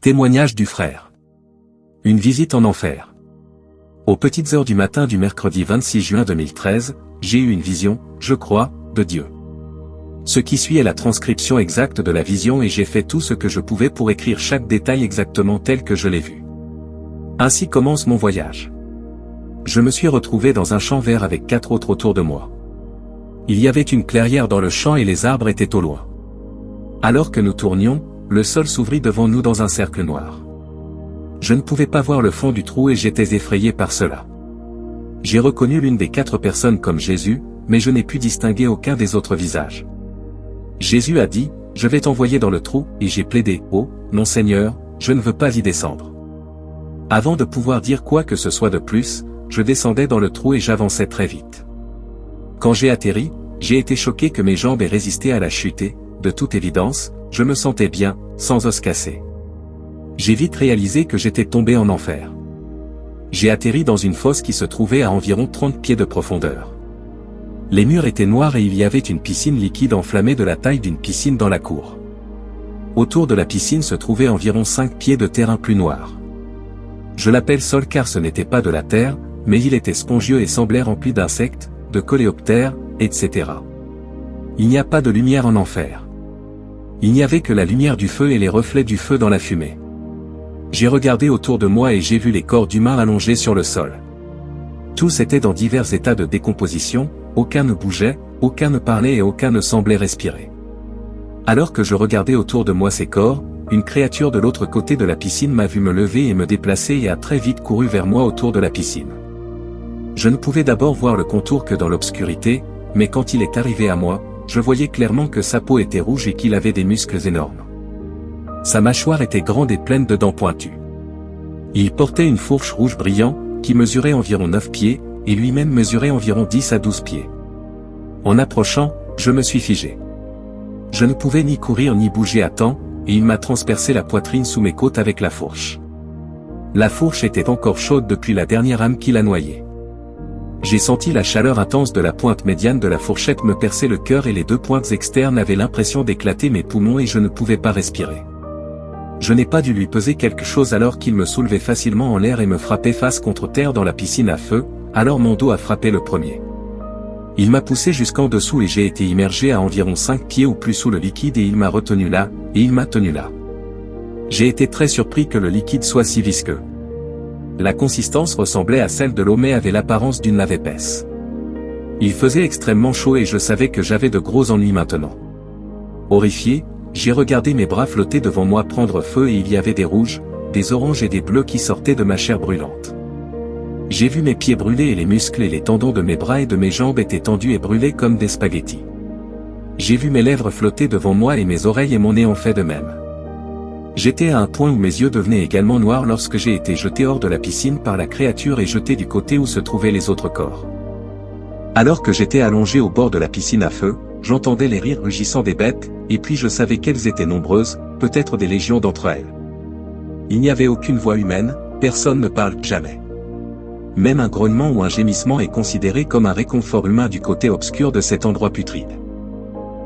Témoignage du frère. Une visite en enfer. Aux petites heures du matin du mercredi 26 juin 2013, j'ai eu une vision, je crois, de Dieu. Ce qui suit est la transcription exacte de la vision et j'ai fait tout ce que je pouvais pour écrire chaque détail exactement tel que je l'ai vu. Ainsi commence mon voyage. Je me suis retrouvé dans un champ vert avec 4 autres autour de moi. Il y avait une clairière dans le champ et les arbres étaient au loin. Alors que nous tournions, le sol s'ouvrit devant nous dans un cercle noir. Je ne pouvais pas voir le fond du trou et j'étais effrayé par cela. J'ai reconnu l'une des 4 personnes comme Jésus, mais je n'ai pu distinguer aucun des autres visages. Jésus a dit, « Je vais t'envoyer dans le trou » et j'ai plaidé, « Oh, non Seigneur, je ne veux pas y descendre. » Avant de pouvoir dire quoi que ce soit de plus, je descendais dans le trou et j'avançais très vite. Quand j'ai atterri, j'ai été choqué que mes jambes aient résisté à la chute et, de toute évidence, je me sentais bien, sans os cassés. J'ai vite réalisé que j'étais tombé en enfer. J'ai atterri dans une fosse qui se trouvait à environ 30 pieds de profondeur. Les murs étaient noirs et il y avait une piscine liquide enflammée de la taille d'une piscine dans la cour. Autour de la piscine se trouvait environ 5 pieds de terrain plus noir. Je l'appelle sol car ce n'était pas de la terre, mais il était spongieux et semblait rempli d'insectes, de coléoptères, etc. Il n'y a pas de lumière en enfer. Il n'y avait que la lumière du feu et les reflets du feu dans la fumée. J'ai regardé autour de moi et j'ai vu les corps d'humains allongés sur le sol. Tous étaient dans divers états de décomposition, aucun ne bougeait, aucun ne parlait et aucun ne semblait respirer. Alors que je regardais autour de moi ces corps, une créature de l'autre côté de la piscine m'a vu me lever et me déplacer et a très vite couru vers moi autour de la piscine. Je ne pouvais d'abord voir le contour que dans l'obscurité, mais quand il est arrivé à moi, je voyais clairement que sa peau était rouge et qu'il avait des muscles énormes. Sa mâchoire était grande et pleine de dents pointues. Il portait une fourche rouge brillant, qui mesurait environ 9 pieds, et lui-même mesurait environ 10 à 12 pieds. En approchant, je me suis figé. Je ne pouvais ni courir ni bouger à temps, et il m'a transpercé la poitrine sous mes côtes avec la fourche. La fourche était encore chaude depuis la dernière âme qui l'a noyée. J'ai senti la chaleur intense de la pointe médiane de la fourchette me percer le cœur et les 2 pointes externes avaient l'impression d'éclater mes poumons et je ne pouvais pas respirer. Je n'ai pas dû lui peser quelque chose alors qu'il me soulevait facilement en l'air et me frappait face contre terre dans la piscine à feu, alors mon dos a frappé le premier. Il m'a poussé jusqu'en dessous et j'ai été immergé à environ 5 pieds ou plus sous le liquide et il m'a retenu là, et il m'a tenu là. J'ai été très surpris que le liquide soit si visqueux. La consistance ressemblait à celle de l'eau mais avait l'apparence d'une lave épaisse. Il faisait extrêmement chaud et je savais que j'avais de gros ennuis maintenant. Horrifié, j'ai regardé mes bras flotter devant moi prendre feu et il y avait des rouges, des oranges et des bleus qui sortaient de ma chair brûlante. J'ai vu mes pieds brûler et les muscles et les tendons de mes bras et de mes jambes étaient tendus et brûlés comme des spaghettis. J'ai vu mes lèvres flotter devant moi et mes oreilles et mon nez ont fait de même. J'étais à un point où mes yeux devenaient également noirs lorsque j'ai été jeté hors de la piscine par la créature et jeté du côté où se trouvaient les autres corps. Alors que j'étais allongé au bord de la piscine à feu, j'entendais les rires rugissants des bêtes, et puis je savais qu'elles étaient nombreuses, peut-être des légions d'entre elles. Il n'y avait aucune voix humaine, personne ne parle jamais. Même un grognement ou un gémissement est considéré comme un réconfort humain du côté obscur de cet endroit putride.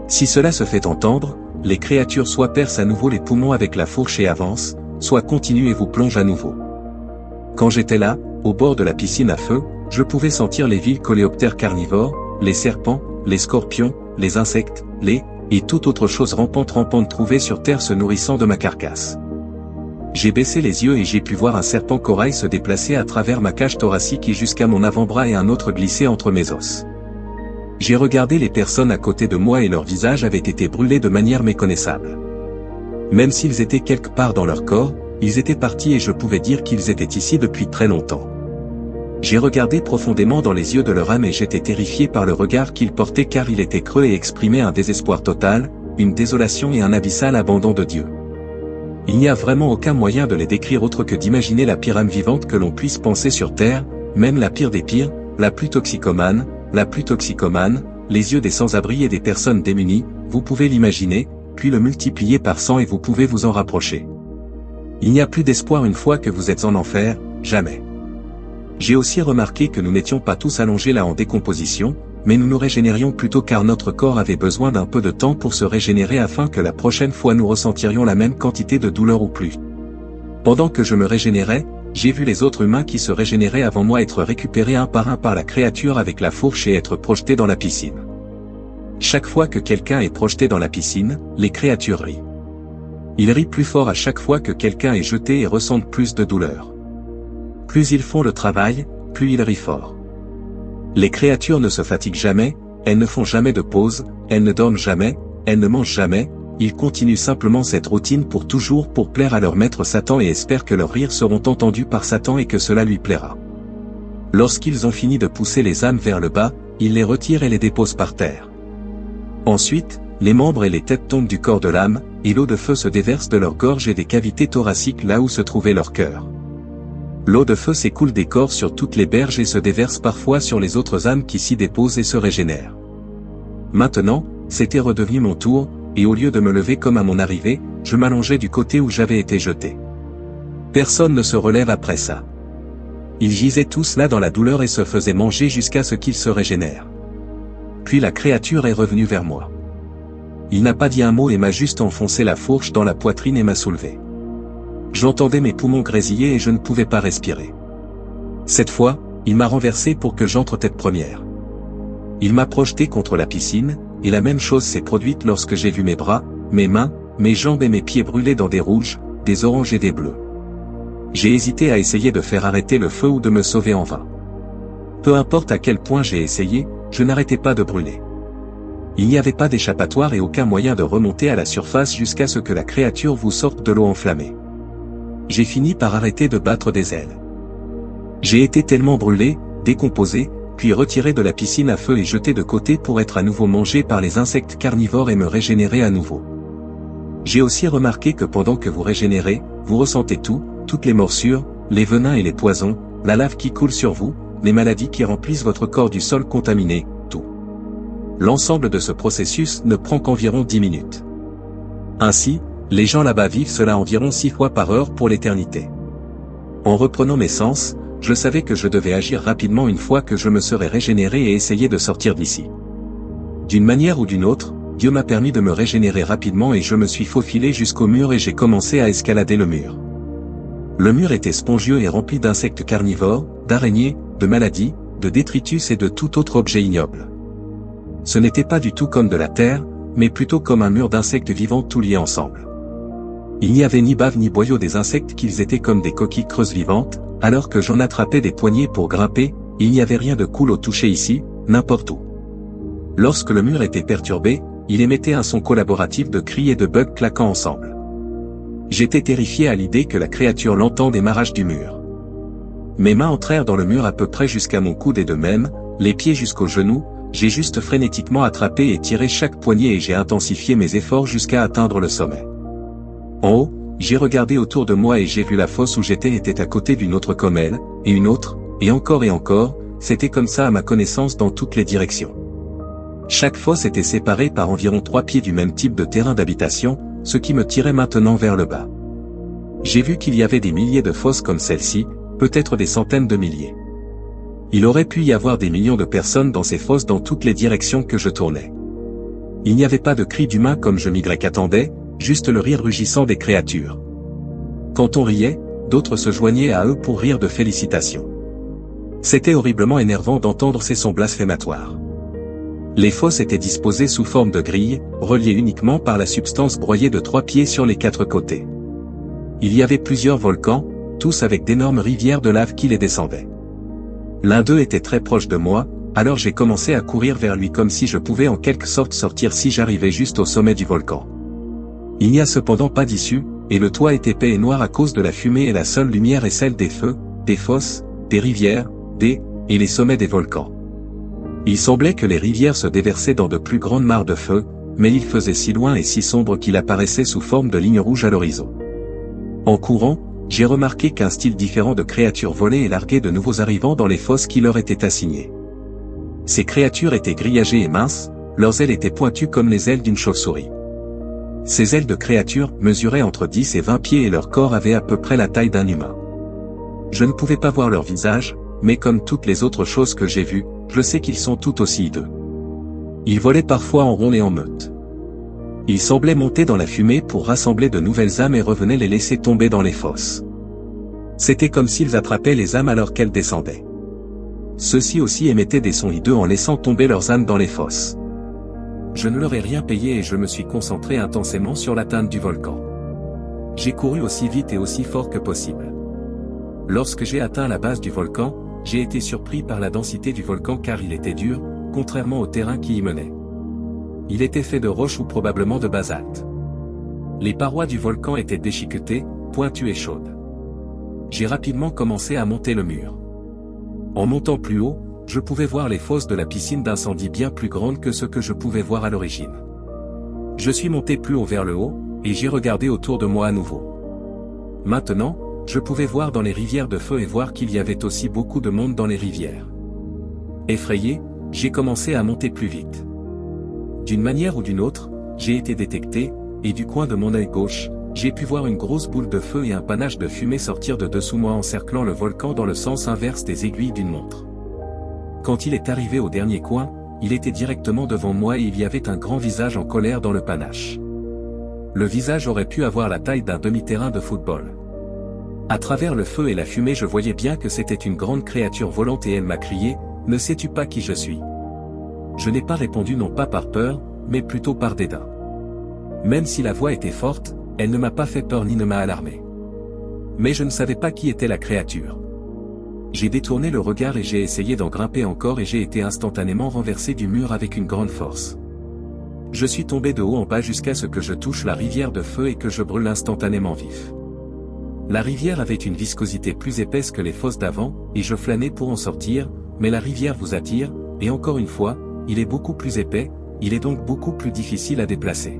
Si cela se fait entendre, les créatures soit percent à nouveau les poumons avec la fourche et avancent, soit continuent et vous plongent à nouveau. Quand j'étais là, au bord de la piscine à feu, je pouvais sentir les vils coléoptères carnivores, les serpents, les scorpions, les insectes, et toute autre chose rampante trouvée sur terre se nourrissant de ma carcasse. J'ai baissé les yeux et j'ai pu voir un serpent corail se déplacer à travers ma cage thoracique et jusqu'à mon avant-bras et un autre glisser entre mes os. J'ai regardé les personnes à côté de moi et leurs visages avaient été brûlés de manière méconnaissable. Même s'ils étaient quelque part dans leur corps, ils étaient partis et je pouvais dire qu'ils étaient ici depuis très longtemps. J'ai regardé profondément dans les yeux de leur âme et j'étais terrifié par le regard qu'ils portaient car il était creux et exprimait un désespoir total, une désolation et un abyssal abandon de Dieu. Il n'y a vraiment aucun moyen de les décrire autre que d'imaginer la pire âme vivante que l'on puisse penser sur terre, même la pire des pires, la plus toxicomane, les yeux des sans-abri et des personnes démunies, vous pouvez l'imaginer, puis le multiplier par 100 et vous pouvez vous en rapprocher. Il n'y a plus d'espoir une fois que vous êtes en enfer, jamais. J'ai aussi remarqué que nous n'étions pas tous allongés là en décomposition, mais nous nous régénérions plutôt car notre corps avait besoin d'un peu de temps pour se régénérer afin que la prochaine fois nous ressentirions la même quantité de douleur ou plus. Pendant que je me régénérais, j'ai vu les autres humains qui se régénéraient avant moi être récupérés un par la créature avec la fourche et être projetés dans la piscine. Chaque fois que quelqu'un est projeté dans la piscine, les créatures rient. Ils rient plus fort à chaque fois que quelqu'un est jeté et ressentent plus de douleur. Plus ils font le travail, plus ils rient fort. Les créatures ne se fatiguent jamais, elles ne font jamais de pause, elles ne dorment jamais, elles ne mangent jamais, ils continuent simplement cette routine pour toujours pour plaire à leur maître Satan et espèrent que leurs rires seront entendus par Satan et que cela lui plaira. Lorsqu'ils ont fini de pousser les âmes vers le bas, ils les retirent et les déposent par terre. Ensuite, les membres et les têtes tombent du corps de l'âme, et l'eau de feu se déverse de leur gorge et des cavités thoraciques là où se trouvait leur cœur. L'eau de feu s'écoule des corps sur toutes les berges et se déverse parfois sur les autres âmes qui s'y déposent et se régénèrent. Maintenant, c'était redevenu mon tour, et au lieu de me lever comme à mon arrivée, je m'allongeais du côté où j'avais été jeté. Personne ne se relève après ça. Ils gisaient tous là dans la douleur et se faisaient manger jusqu'à ce qu'ils se régénèrent. Puis la créature est revenue vers moi. Il n'a pas dit un mot et m'a juste enfoncé la fourche dans la poitrine et m'a soulevé. J'entendais mes poumons grésiller et je ne pouvais pas respirer. Cette fois, il m'a renversé pour que j'entre tête première. Il m'a projeté contre la piscine, et la même chose s'est produite lorsque j'ai vu mes bras, mes mains, mes jambes et mes pieds brûler dans des rouges, des oranges et des bleus. J'ai hésité à essayer de faire arrêter le feu ou de me sauver en vain. Peu importe à quel point j'ai essayé, je n'arrêtais pas de brûler. Il n'y avait pas d'échappatoire et aucun moyen de remonter à la surface jusqu'à ce que la créature vous sorte de l'eau enflammée. J'ai fini par arrêter de battre des ailes. J'ai été tellement brûlé, décomposé, puis retiré de la piscine à feu et jeté de côté pour être à nouveau mangé par les insectes carnivores et me régénérer à nouveau. J'ai aussi remarqué que pendant que vous régénérez, vous ressentez tout, toutes les morsures, les venins et les poisons, la lave qui coule sur vous, les maladies qui remplissent votre corps du sol contaminé, tout. L'ensemble de ce processus ne prend qu'environ 10 minutes. Ainsi, les gens là-bas vivent cela environ 6 fois par heure pour l'éternité. En reprenant mes sens, je savais que je devais agir rapidement une fois que je me serais régénéré et essayer de sortir d'ici. D'une manière ou d'une autre, Dieu m'a permis de me régénérer rapidement et je me suis faufilé jusqu'au mur et j'ai commencé à escalader le mur. Le mur était spongieux et rempli d'insectes carnivores, d'araignées, de maladies, de détritus et de tout autre objet ignoble. Ce n'était pas du tout comme de la terre, mais plutôt comme un mur d'insectes vivants tout liés ensemble. Il n'y avait ni bave ni boyau des insectes qu'ils étaient comme des coquilles creuses vivantes, alors que j'en attrapais des poignées pour grimper, il n'y avait rien de cool au toucher ici, n'importe où. Lorsque le mur était perturbé, il émettait un son collaboratif de cris et de bugs claquant ensemble. J'étais terrifié à l'idée que la créature l'entende et m'arrache du mur. Mes mains entrèrent dans le mur à peu près jusqu'à mon coude et de même, les pieds jusqu'aux genoux, j'ai juste frénétiquement attrapé et tiré chaque poignée et j'ai intensifié mes efforts jusqu'à atteindre le sommet. En haut, j'ai regardé autour de moi et j'ai vu la fosse où j'étais était à côté d'une autre comme elle, et une autre, et encore, c'était comme ça à ma connaissance dans toutes les directions. Chaque fosse était séparée par environ 3 pieds du même type de terrain d'habitation, ce qui me tirait maintenant vers le bas. J'ai vu qu'il y avait des milliers de fosses comme celle-ci, peut-être des centaines de milliers. Il aurait pu y avoir des millions de personnes dans ces fosses dans toutes les directions que je tournais. Il n'y avait pas de cris d'humains comme je m'y attendais, juste le rire rugissant des créatures. Quand on riait, d'autres se joignaient à eux pour rire de félicitations. C'était horriblement énervant d'entendre ces sons blasphématoires. Les fosses étaient disposées sous forme de grilles, reliées uniquement par la substance broyée de 3 pieds sur les 4 côtés. Il y avait plusieurs volcans, tous avec d'énormes rivières de lave qui les descendaient. L'un d'eux était très proche de moi, alors j'ai commencé à courir vers lui comme si je pouvais en quelque sorte sortir si j'arrivais juste au sommet du volcan. Il n'y a cependant pas d'issue, et le toit est épais et noir à cause de la fumée et la seule lumière est celle des feux, des fosses, des rivières, et les sommets des volcans. Il semblait que les rivières se déversaient dans de plus grandes mares de feu, mais il faisait si loin et si sombre qu'il apparaissait sous forme de lignes rouges à l'horizon. En courant, j'ai remarqué qu'un style différent de créatures volait et larguait de nouveaux arrivants dans les fosses qui leur étaient assignées. Ces créatures étaient grillagées et minces, leurs ailes étaient pointues comme les ailes d'une chauve-souris. Ces ailes de créatures mesuraient entre 10 et 20 pieds et leur corps avait à peu près la taille d'un humain. Je ne pouvais pas voir leur visage, mais comme toutes les autres choses que j'ai vues, je sais qu'ils sont tout aussi hideux. Ils volaient parfois en rond et en meute. Ils semblaient monter dans la fumée pour rassembler de nouvelles âmes et revenaient les laisser tomber dans les fosses. C'était comme s'ils attrapaient les âmes alors qu'elles descendaient. Ceux-ci aussi émettaient des sons hideux en laissant tomber leurs âmes dans les fosses. Je ne leur ai rien payé et je me suis concentré intensément sur l'atteinte du volcan. J'ai couru aussi vite et aussi fort que possible. Lorsque j'ai atteint la base du volcan, j'ai été surpris par la densité du volcan car il était dur, contrairement au terrain qui y menait. Il était fait de roches ou probablement de basalte. Les parois du volcan étaient déchiquetées, pointues et chaudes. J'ai rapidement commencé à monter le mur. En montant plus haut, je pouvais voir les fosses de la piscine d'incendie bien plus grandes que ce que je pouvais voir à l'origine. Je suis monté plus haut vers le haut, et j'ai regardé autour de moi à nouveau. Maintenant, je pouvais voir dans les rivières de feu et voir qu'il y avait aussi beaucoup de monde dans les rivières. Effrayé, j'ai commencé à monter plus vite. D'une manière ou d'une autre, j'ai été détecté, et du coin de mon œil gauche, j'ai pu voir une grosse boule de feu et un panache de fumée sortir de dessous moi encerclant le volcan dans le sens inverse des aiguilles d'une montre. Quand il est arrivé au dernier coin, il était directement devant moi et il y avait un grand visage en colère dans le panache. Le visage aurait pu avoir la taille d'un demi-terrain de football. À travers le feu et la fumée je voyais bien que c'était une grande créature volante et elle m'a crié « Ne sais-tu pas qui je suis ?» Je n'ai pas répondu non pas par peur, mais plutôt par dédain. Même si la voix était forte, elle ne m'a pas fait peur ni ne m'a alarmé. Mais je ne savais pas qui était la créature. J'ai détourné le regard et j'ai essayé d'en grimper encore et j'ai été instantanément renversé du mur avec une grande force. Je suis tombé de haut en bas jusqu'à ce que je touche la rivière de feu et que je brûle instantanément vif. La rivière avait une viscosité plus épaisse que les fosses d'avant, et je flânais pour en sortir, mais la rivière vous attire, et encore une fois, il est beaucoup plus épais, il est donc beaucoup plus difficile à déplacer.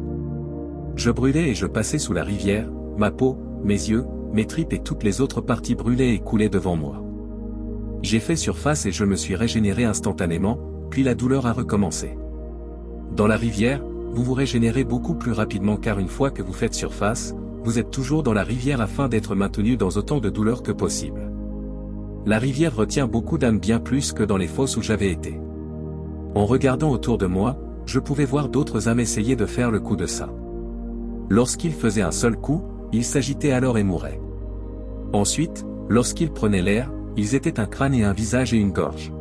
Je brûlais et je passais sous la rivière, ma peau, mes yeux, mes tripes et toutes les autres parties brûlaient et coulaient devant moi. J'ai fait surface et je me suis régénéré instantanément, puis la douleur a recommencé. Dans la rivière, vous vous régénérez beaucoup plus rapidement car une fois que vous faites surface, vous êtes toujours dans la rivière afin d'être maintenu dans autant de douleur que possible. La rivière retient beaucoup d'âmes bien plus que dans les fosses où j'avais été. En regardant autour de moi, je pouvais voir d'autres âmes essayer de faire le coup de ça. Lorsqu'ils faisaient un seul coup, ils s'agitaient alors et mouraient. Ensuite, lorsqu'ils prenaient l'air, ils étaient un crâne et un visage et une gorge.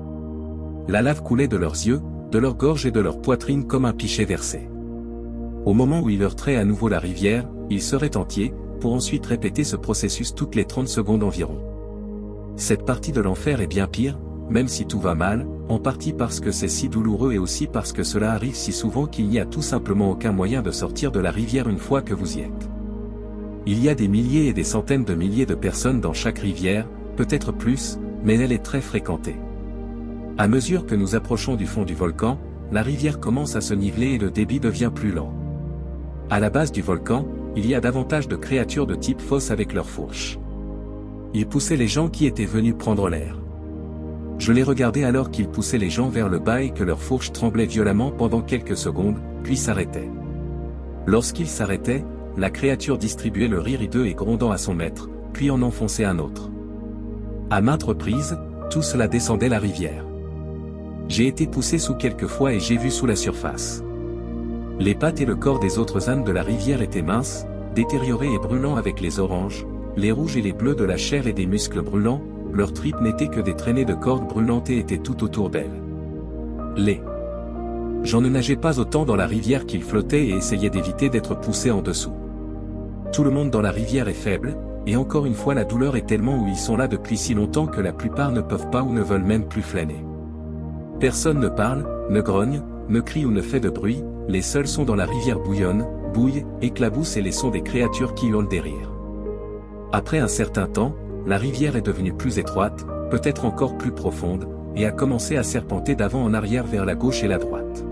La lave coulait de leurs yeux, de leur gorge et de leur poitrine comme un pichet versé. Au moment où ils heurteraient à nouveau la rivière, ils seraient entiers, pour ensuite répéter ce processus toutes les 30 secondes environ. Cette partie de l'enfer est bien pire, même si tout va mal, en partie parce que c'est si douloureux et aussi parce que cela arrive si souvent qu'il n'y a tout simplement aucun moyen de sortir de la rivière une fois que vous y êtes. Il y a des milliers et des centaines de milliers de personnes dans chaque rivière, peut-être plus, mais elle est très fréquentée. À mesure que nous approchons du fond du volcan, la rivière commence à se niveler et le débit devient plus lent. À la base du volcan, il y a davantage de créatures de type fosse avec leurs fourches. Ils poussaient les gens qui étaient venus prendre l'air. Je les regardais alors qu'ils poussaient les gens vers le bas et que leurs fourches tremblaient violemment pendant quelques secondes, puis s'arrêtaient. Lorsqu'ils s'arrêtaient, la créature distribuait le rire hideux et grondant à son maître, puis en enfonçait un autre. À maintes reprises, tout cela descendait la rivière. J'ai été poussé sous quelques fois et j'ai vu sous la surface. Les pattes et le corps des autres ânes de la rivière étaient minces, détériorés et brûlants avec les oranges, les rouges et les bleus de la chair et des muscles brûlants, leurs tripes n'étaient que des traînées de cordes brûlantes et étaient tout autour d'elles. J'en ne nageais pas autant dans la rivière qu'ils flottaient et essayaient d'éviter d'être poussés en dessous. Tout le monde dans la rivière est faible, et encore une fois la douleur est tellement où ils sont là depuis si longtemps que la plupart ne peuvent pas ou ne veulent même plus flâner. Personne ne parle, ne grogne, ne crie ou ne fait de bruit, les seuls sons dans la rivière bouillonnent, bouillent, éclaboussent et les sons des créatures qui hurlent des rires. Après un certain temps, la rivière est devenue plus étroite, peut-être encore plus profonde, et a commencé à serpenter d'avant en arrière vers la gauche et la droite.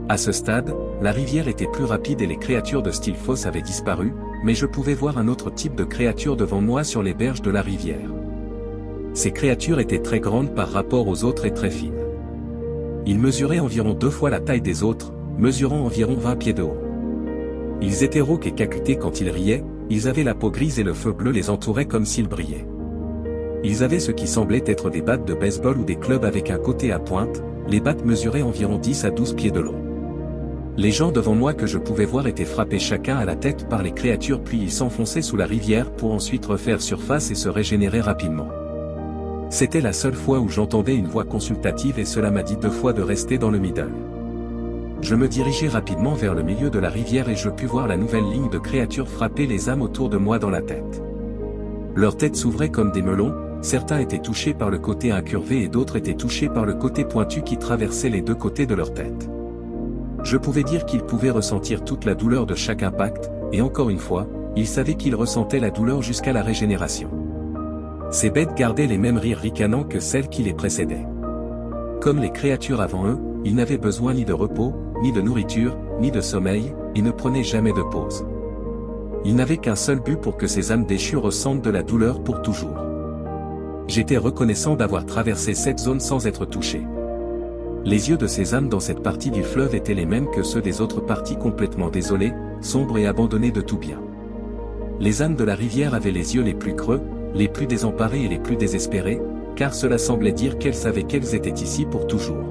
À ce stade, la rivière était plus rapide et les créatures de style fosse avaient disparu, mais je pouvais voir un autre type de créature devant moi sur les berges de la rivière. Ces créatures étaient très grandes par rapport aux autres et très fines. Ils mesuraient environ 2 fois la taille des autres, mesurant environ 20 pieds de haut. Ils étaient rauques et caquetés quand ils riaient, ils avaient la peau grise et le feu bleu les entourait comme s'ils brillaient. Ils avaient ce qui semblait être des battes de baseball ou des clubs avec un côté à pointe, les battes mesuraient environ 10 à 12 pieds de long. Les gens devant moi que je pouvais voir étaient frappés chacun à la tête par les créatures puis ils s'enfonçaient sous la rivière pour ensuite refaire surface et se régénérer rapidement. C'était la seule fois où j'entendais une voix consultative et cela m'a dit 2 fois de rester dans le middle. Je me dirigeai rapidement vers le milieu de la rivière et je pus voir la nouvelle ligne de créatures frapper les âmes autour de moi dans la tête. Leurs têtes s'ouvraient comme des melons, certains étaient touchés par le côté incurvé et d'autres étaient touchés par le côté pointu qui traversait les 2 côtés de leur tête. Je pouvais dire qu'ils pouvaient ressentir toute la douleur de chaque impact, et encore une fois, ils savaient qu'ils ressentaient la douleur jusqu'à la régénération. Ces bêtes gardaient les mêmes rires ricanants que celles qui les précédaient. Comme les créatures avant eux, ils n'avaient besoin ni de repos, ni de nourriture, ni de sommeil, et ne prenaient jamais de pause. Ils n'avaient qu'un seul but pour que ces âmes déchues ressentent de la douleur pour toujours. J'étais reconnaissant d'avoir traversé cette zone sans être touché. Les yeux de ces âmes dans cette partie du fleuve étaient les mêmes que ceux des autres parties complètement désolées, sombres et abandonnées de tout bien. Les âmes de la rivière avaient les yeux les plus creux, les plus désemparés et les plus désespérés, car cela semblait dire qu'elles savaient qu'elles étaient ici pour toujours.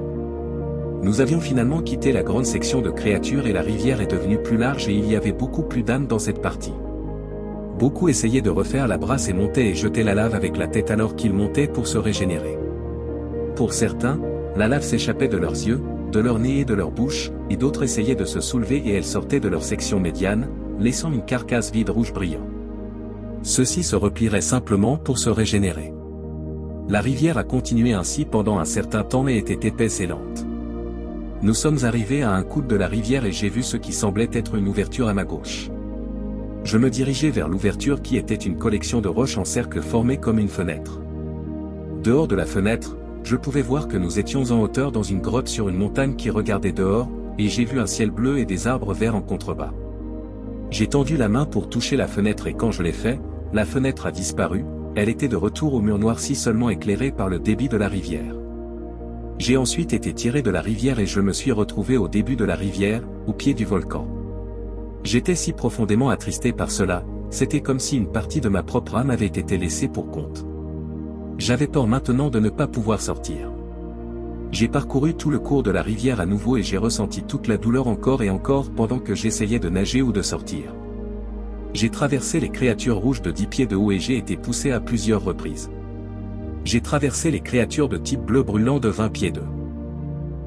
Nous avions finalement quitté la grande section de créatures et la rivière est devenue plus large et il y avait beaucoup plus d'âmes dans cette partie. Beaucoup essayaient de refaire la brasse et montaient et jetaient la lave avec la tête alors qu'ils montaient pour se régénérer. Pour certains, la lave s'échappait de leurs yeux, de leur nez et de leur bouche, et d'autres essayaient de se soulever et elle sortait de leur section médiane, laissant une carcasse vide rouge brillant. Ceux-ci se replieraient simplement pour se régénérer. La rivière a continué ainsi pendant un certain temps et était épaisse et lente. Nous sommes arrivés à un coude de la rivière et j'ai vu ce qui semblait être une ouverture à ma gauche. Je me dirigeais vers l'ouverture qui était une collection de roches en cercle formées comme une fenêtre. Dehors de la fenêtre, je pouvais voir que nous étions en hauteur dans une grotte sur une montagne qui regardait dehors, et j'ai vu un ciel bleu et des arbres verts en contrebas. J'ai tendu la main pour toucher la fenêtre et quand je l'ai fait, la fenêtre a disparu, elle était de retour au mur noirci seulement éclairé par le débit de la rivière. J'ai ensuite été tiré de la rivière et je me suis retrouvé au début de la rivière, au pied du volcan. J'étais si profondément attristé par cela, c'était comme si une partie de ma propre âme avait été laissée pour compte. J'avais peur maintenant de ne pas pouvoir sortir. J'ai parcouru tout le cours de la rivière à nouveau et j'ai ressenti toute la douleur encore et encore pendant que j'essayais de nager ou de sortir. J'ai traversé les créatures rouges de 10 pieds de haut et j'ai été poussé à plusieurs reprises. J'ai traversé les créatures de type bleu brûlant de 20 pieds de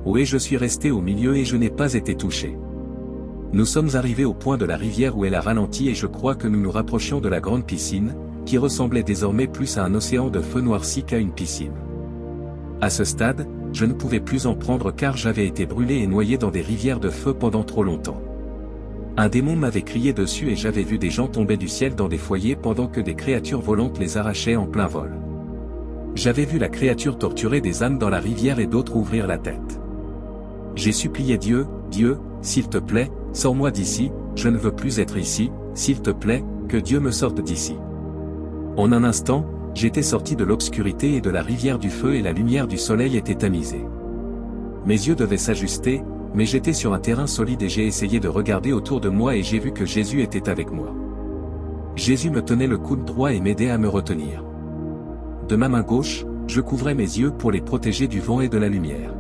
haut et je suis resté au milieu et je n'ai pas été touché. Nous sommes arrivés au point de la rivière où elle a ralenti et je crois que nous nous rapprochions de la grande piscine, qui ressemblait désormais plus à un océan de feu noirci qu'à une piscine. À ce stade, je ne pouvais plus en prendre car j'avais été brûlé et noyé dans des rivières de feu pendant trop longtemps. Un démon m'avait crié dessus et j'avais vu des gens tomber du ciel dans des foyers pendant que des créatures volantes les arrachaient en plein vol. J'avais vu la créature torturer des âmes dans la rivière et d'autres ouvrir la tête. J'ai supplié Dieu, Dieu, s'il te plaît, sors-moi d'ici, je ne veux plus être ici, s'il te plaît, que Dieu me sorte d'ici. En un instant, j'étais sorti de l'obscurité et de la rivière du feu et la lumière du soleil était tamisée. Mes yeux devaient s'ajuster, mais j'étais sur un terrain solide et j'ai essayé de regarder autour de moi et j'ai vu que Jésus était avec moi. Jésus me tenait le coude droit et m'aidait à me retenir. De ma main gauche, je couvrais mes yeux pour les protéger du vent et de la lumière.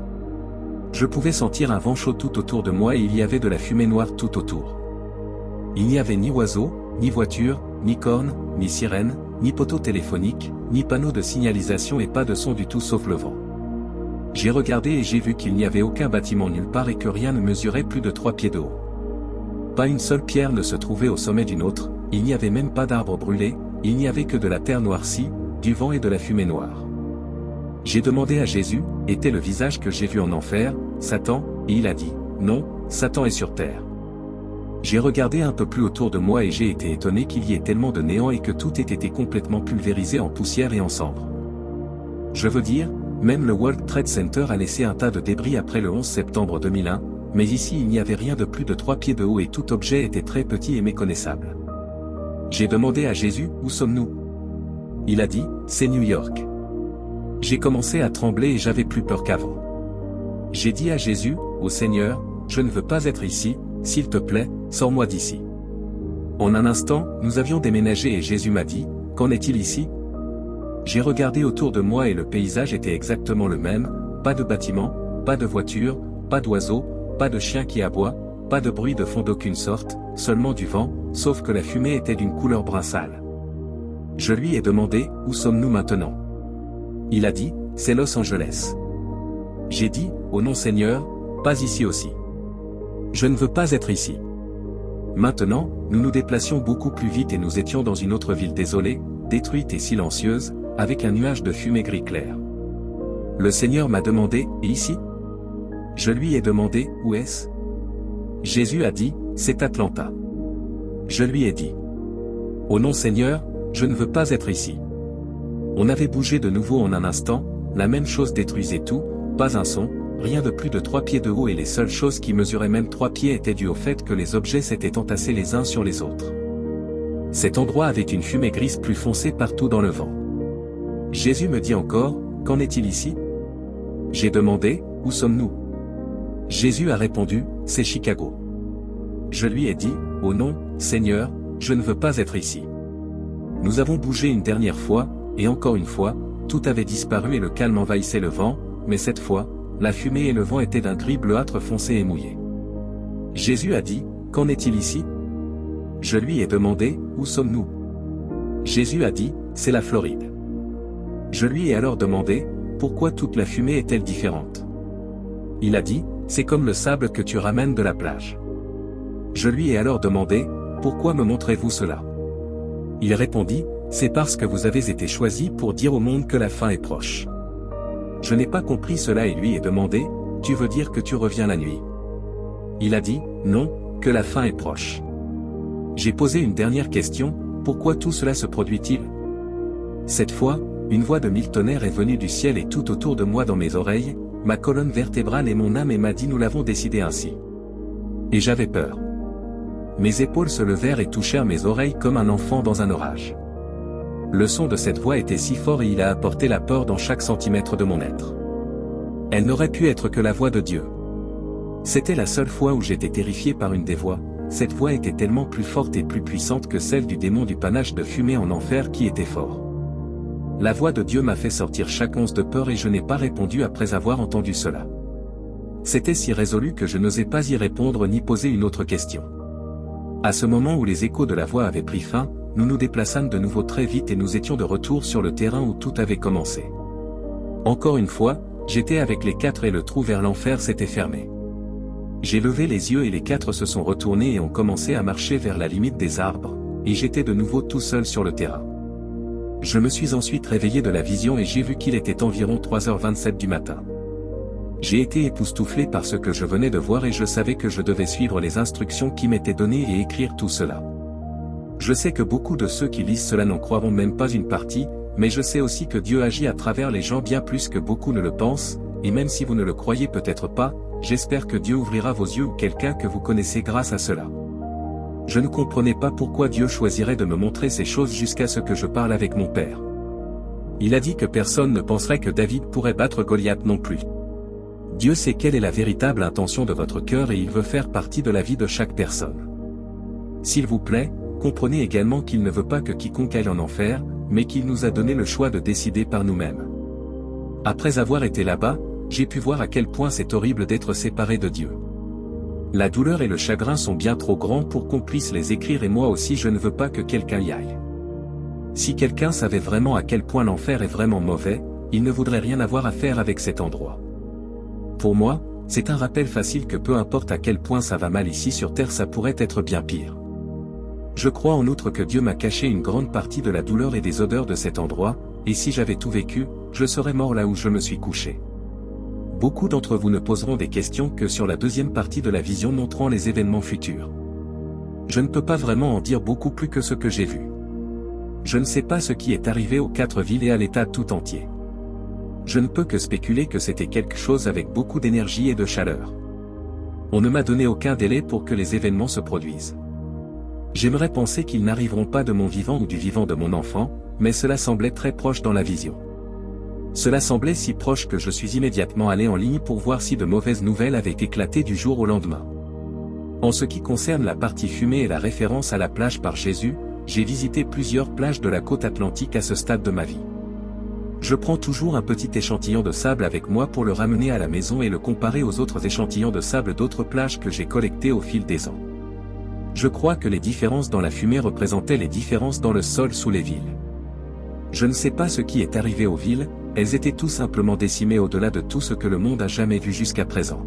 Je pouvais sentir un vent chaud tout autour de moi et il y avait de la fumée noire tout autour. Il n'y avait ni oiseaux, ni voitures, ni cornes, ni sirènes, ni poteaux téléphoniques, ni panneaux de signalisation et pas de son du tout sauf le vent. J'ai regardé et j'ai vu qu'il n'y avait aucun bâtiment nulle part et que rien ne mesurait plus de 3 pieds de haut. Pas une seule pierre ne se trouvait au sommet d'une autre, il n'y avait même pas d'arbres brûlés, il n'y avait que de la terre noircie, du vent et de la fumée noire. J'ai demandé à Jésus, était le visage que j'ai vu en enfer, Satan, et il a dit, non, Satan est sur terre. J'ai regardé un peu plus autour de moi et j'ai été étonné qu'il y ait tellement de néant et que tout ait été complètement pulvérisé en poussière et en cendres. Je veux dire, même le World Trade Center a laissé un tas de débris après le 11 septembre 2001, mais ici il n'y avait rien de plus de 3 pieds de haut et tout objet était très petit et méconnaissable. J'ai demandé à Jésus, où sommes-nous? Il a dit, c'est New York. J'ai commencé à trembler et j'avais plus peur qu'avant. J'ai dit à Jésus, ô Seigneur, je ne veux pas être ici, s'il te plaît, sors-moi d'ici. En un instant, nous avions déménagé et Jésus m'a dit, qu'en est-il ici? J'ai regardé autour de moi et le paysage était exactement le même, pas de bâtiments, pas de voitures, pas d'oiseaux, pas de chiens qui aboient, Pas de bruit de fond d'aucune sorte, seulement du vent, sauf que la fumée était d'une couleur brun sale. Je lui ai demandé, où sommes-nous maintenant? Il a dit, c'est Los Angeles. J'ai dit, oh non Seigneur, pas ici aussi. Je ne veux pas être ici. Maintenant, nous nous déplacions beaucoup plus vite et nous étions dans une autre ville désolée, détruite et silencieuse, avec un nuage de fumée gris clair. Le Seigneur m'a demandé, et ici? Je lui ai demandé, où est-ce? Jésus a dit, c'est Atlanta. Je lui ai dit, oh non Seigneur, je ne veux pas être ici. On avait bougé de nouveau en un instant, la même chose détruisait tout, pas un son, rien de plus de 3 pieds de haut et les seules choses qui mesuraient même 3 pieds étaient dues au fait que les objets s'étaient entassés les uns sur les autres. Cet endroit avait une fumée grise plus foncée partout dans le vent. Jésus me dit encore, qu'en est-il ici? J'ai demandé, où sommes-nous? Jésus a répondu, c'est Chicago. Je lui ai dit, oh non, Seigneur, je ne veux pas être ici. Nous avons bougé une dernière fois, et encore une fois, tout avait disparu et le calme envahissait le vent, mais cette fois, la fumée et le vent étaient d'un gris bleuâtre foncé et mouillé. Jésus a dit, qu'en est-il ici? Je lui ai demandé, où sommes-nous? Jésus a dit, c'est la Floride. Je lui ai alors demandé, pourquoi toute la fumée est-elle différente? Il a dit, c'est comme le sable que tu ramènes de la plage. Je lui ai alors demandé, pourquoi me montrez-vous cela? Il répondit, c'est parce que vous avez été choisis pour dire au monde que la fin est proche. Je n'ai pas compris cela et lui ai demandé, tu veux dire que tu reviens la nuit? Il a dit, non, que la fin est proche. J'ai posé une dernière question, pourquoi tout cela se produit-il? Cette fois, une voix de mille tonnerres est venue du ciel et tout autour de moi dans mes oreilles, ma colonne vertébrale et mon âme et m'a dit nous l'avons décidé ainsi. Et j'avais peur. Mes épaules se levèrent et touchèrent mes oreilles comme un enfant dans un orage. Le son de cette voix était si fort et il a apporté la peur dans chaque centimètre de mon être. Elle n'aurait pu être que la voix de Dieu. C'était la seule fois où j'étais terrifié par une des voix, cette voix était tellement plus forte et plus puissante que celle du démon du panache de fumée en enfer qui était fort. La voix de Dieu m'a fait sortir chaque once de peur et je n'ai pas répondu après avoir entendu cela. C'était si résolu que je n'osais pas y répondre ni poser une autre question. À ce moment où les échos de la voix avaient pris fin, nous nous déplaçâmes de nouveau très vite et nous étions de retour sur le terrain où tout avait commencé. Encore une fois, j'étais avec les 4 et le trou vers l'enfer s'était fermé. J'ai levé les yeux et les 4 se sont retournés et ont commencé à marcher vers la limite des arbres, et j'étais de nouveau tout seul sur le terrain. Je me suis ensuite réveillé de la vision et j'ai vu qu'il était environ 3h27 du matin. J'ai été époustouflé par ce que je venais de voir et je savais que je devais suivre les instructions qui m'étaient données et écrire tout cela. Je sais que beaucoup de ceux qui lisent cela n'en croiront même pas une partie, mais je sais aussi que Dieu agit à travers les gens bien plus que beaucoup ne le pensent, et même si vous ne le croyez peut-être pas, j'espère que Dieu ouvrira vos yeux ou quelqu'un que vous connaissez grâce à cela. Je ne comprenais pas pourquoi Dieu choisirait de me montrer ces choses jusqu'à ce que je parle avec mon père. Il a dit que personne ne penserait que David pourrait battre Goliath non plus. Dieu sait quelle est la véritable intention de votre cœur et il veut faire partie de la vie de chaque personne. S'il vous plaît, comprenez également qu'il ne veut pas que quiconque aille en enfer, mais qu'il nous a donné le choix de décider par nous-mêmes. Après avoir été là-bas, j'ai pu voir à quel point c'est horrible d'être séparé de Dieu. La douleur et le chagrin sont bien trop grands pour qu'on puisse les écrire et moi aussi je ne veux pas que quelqu'un y aille. Si quelqu'un savait vraiment à quel point l'enfer est vraiment mauvais, il ne voudrait rien avoir à faire avec cet endroit. Pour moi, c'est un rappel facile que peu importe à quel point ça va mal ici sur terre ça pourrait être bien pire. Je crois en outre que Dieu m'a caché une grande partie de la douleur et des odeurs de cet endroit, et si j'avais tout vécu, je serais mort là où je me suis couché. Beaucoup d'entre vous ne poseront des questions que sur la deuxième partie de la vision montrant les événements futurs. Je ne peux pas vraiment en dire beaucoup plus que ce que j'ai vu. Je ne sais pas ce qui est arrivé aux 4 villes et à l'État tout entier. Je ne peux que spéculer que c'était quelque chose avec beaucoup d'énergie et de chaleur. On ne m'a donné aucun délai pour que les événements se produisent. J'aimerais penser qu'ils n'arriveront pas de mon vivant ou du vivant de mon enfant, mais cela semblait très proche dans la vision. Cela semblait si proche que je suis immédiatement allé en ligne pour voir si de mauvaises nouvelles avaient éclaté du jour au lendemain. En ce qui concerne la partie fumée et la référence à la plage par Jésus, j'ai visité plusieurs plages de la côte atlantique à ce stade de ma vie. Je prends toujours un petit échantillon de sable avec moi pour le ramener à la maison et le comparer aux autres échantillons de sable d'autres plages que j'ai collectés au fil des ans. Je crois que les différences dans la fumée représentaient les différences dans le sol sous les villes. Je ne sais pas ce qui est arrivé aux villes, elles étaient tout simplement décimées au-delà de tout ce que le monde a jamais vu jusqu'à présent.